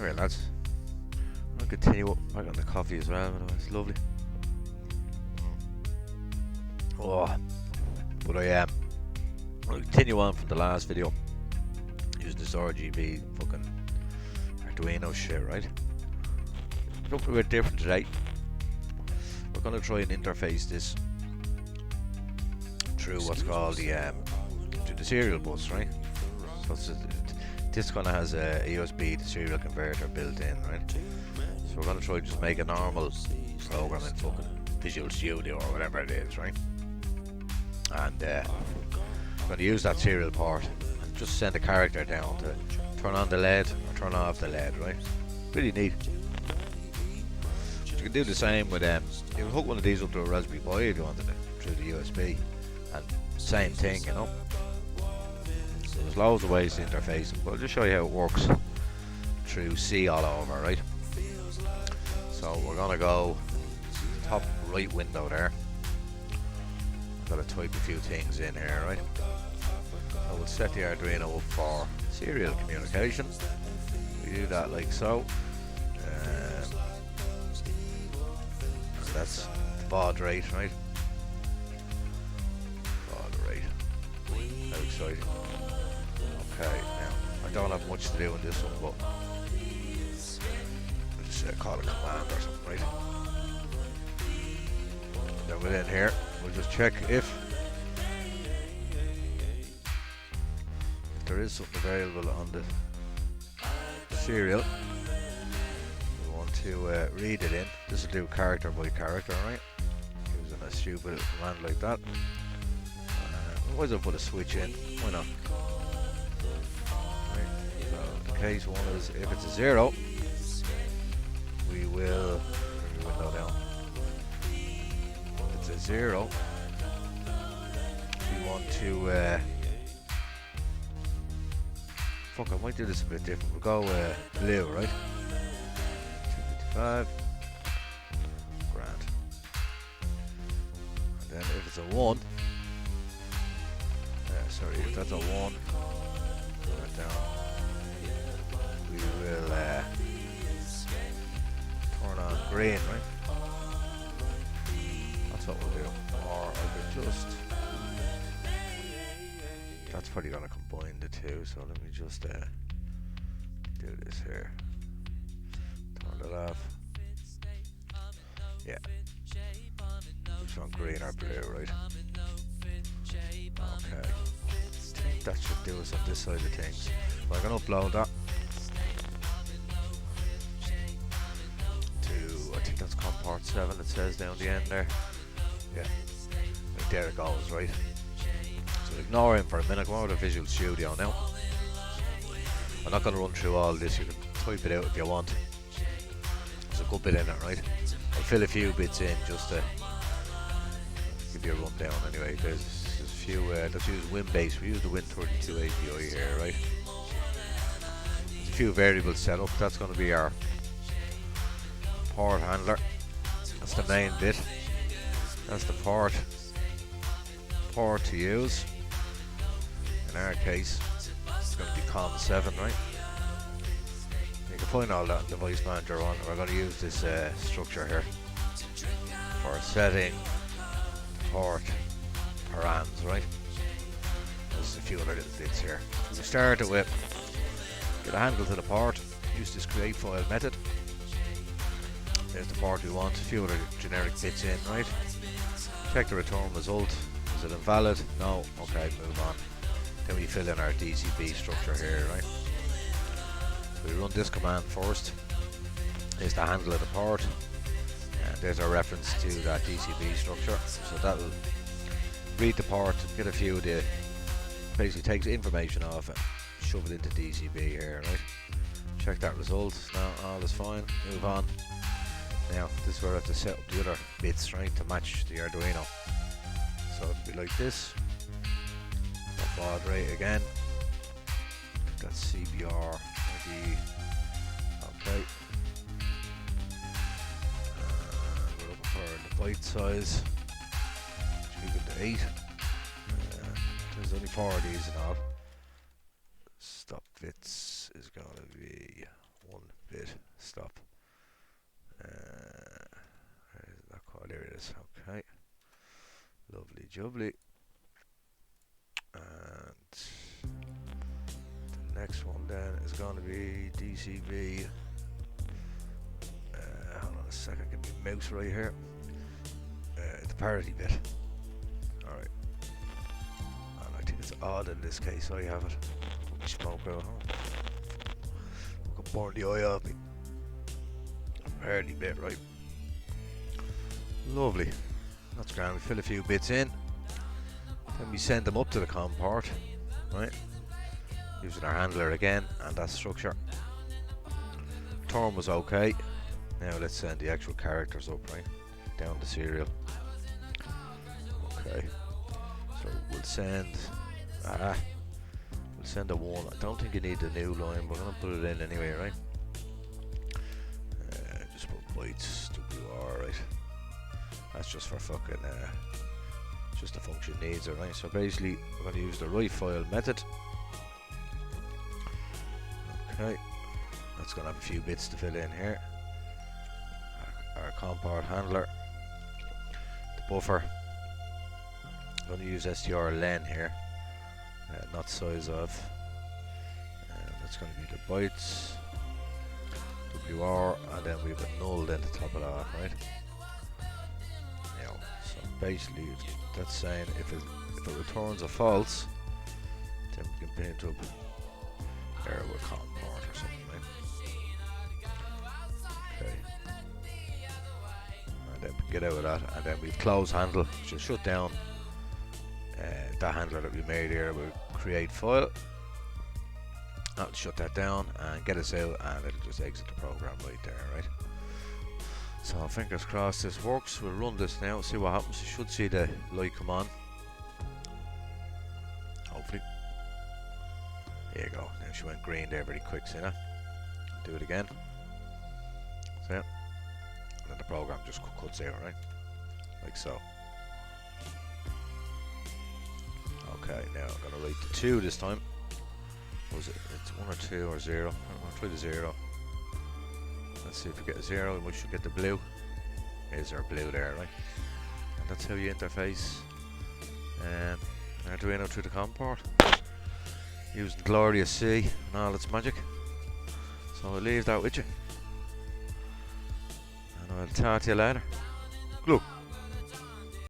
Alright lads, I'll continue up back on the coffee as well, it's lovely. Oh, but I'll continue on from the last video. Use this RGB fucking Arduino shit, right? Something a bit different today. We're gonna try and interface this through what's called the serial bus, right? So this kind of has a USB to serial converter built in, right? So we're gonna try just make a normal program in fucking Visual Studio or whatever it is, right? And I'm gonna use that serial port and just send a character down to turn on the LED or turn off the LED, right? Pretty neat. You can do the same with you can hook one of these up to a Raspberry Pi if you wanted it through the USB, and same thing, you know. So there's loads of ways to interface them, but I'll just show you how it works through C all over, right? So we're gonna go top right window there. I've got to type a few things in here, right? I will set the Arduino up for serial communication. We do that like so. That's the baud rate, right? Baud rate. How exciting. Okay, now I don't have much to do in this one, but I'll just call a command or something, right? Then within here, we'll just check if there is something available on the serial. We want to read it in. This will do character by character, right? Using a stupid command like that. Otherwise I'll put a switch in. Why not? Right. So the case one is if it's a 0, we will turn the window down. If it's a 0, we want to fuck, I might do this a bit different. We'll go blue, right? 255. Grand. And then if it's a 1, sorry, if that's a 1, turn it down. We will turn on green, right? That's what we'll do. Or I could just, that's probably going to combine the two, so let me just do this here. Turn it off. Yeah. Which one, green or blue, right? Okay. I think that should do us on this side of things. We're going to upload that to, I think that's COM port 7, it says down the end there. Yeah. Right, there it goes, right? So ignore him for a minute, go over to Visual Studio now. I'm not going to run through all this, you can type it out if you want. There's a good bit in it, right? I'll fill a few bits in just to give you a rundown anyway. There's a few, let's use WinBase, we use the Win32 API here, right? There's a few variables set up, that's going to be our port handler. That's the main bit. That's the port to use. In our case, it's going to be COM7, right? You can find all that in device manager on. We're going to use this structure here for setting port params, right? There's a few other little bits here. So we start it with, get a handle to the port, use this create file method. There's the port we want, a few other generic bits in, right? Check the return result. Is it invalid? No. Okay, move on. Then we fill in our DCB structure here, right? So we run this command first. There's the handle of the port. And there's our reference to that DCB structure. So that'll read the port, get a few of the, basically takes information off it, shove it into DCB here, right? Check that result. Now all is fine. Move on. Now this is where I have to set up the other bits, right, to match the Arduino. So it'll be like this. That baud rate again. That's CBR ID. Okay. We're looking for the byte size. Keep it to 8. There's only 4 of these and all. Stop bits is gonna be 1 bit. stop. Where is that called? There it is. Okay. Lovely jubbly. And the next one then is going to be DCV. Hold on a second, give me a mouse right here. The parity bit. Alright. And I think it's odd in this case, so you have it. Put my smoke out, huh? Could burn the eye off me. Parity bit, right? Lovely. That's grand. We fill a few bits in. Then we send them up to the COM port, right? Using our handler again and that structure. Term was okay. Now let's send the actual characters up, right? Down the serial. Okay. So we'll send a 1. I don't think you need the new line, we're gonna put it in anyway, right? Just put bytes WR, right? That's just for fucking just the function needs it, right? So basically we're gonna use the write file method. Okay. That's gonna have a few bits to fill in here. Our COM port handler, the buffer. I'm going to use strlen here, not size of. That's going to be the bytes, WR, and then we have a null then to top it off, right? Now, so basically, that's saying if it returns a false, then we can paint up error with COM port or something, right? Okay. And then we get out of that, and then we've close handle, which will shut down that handler that we made here. We'll create file, that'll shut that down and get us out, and it'll just exit the program right there, right? So fingers crossed this works. We'll run this now, see what happens. You should see the light come on, hopefully. There you go. Now she went green there very quick, see that? Do it again. So yeah. And then the program just cuts out, right? Like so. Okay, now I'm gonna write the 2 this time. What was it? It's 1 or 2 or 0. I'm gonna try the 0. Let's see if we get a 0, we should get the blue. Here's our blue there, right? And that's how you interface Arduino through the COM port. Using Glorious C and all its magic. So I'll leave that with you. And I'll talk to you later.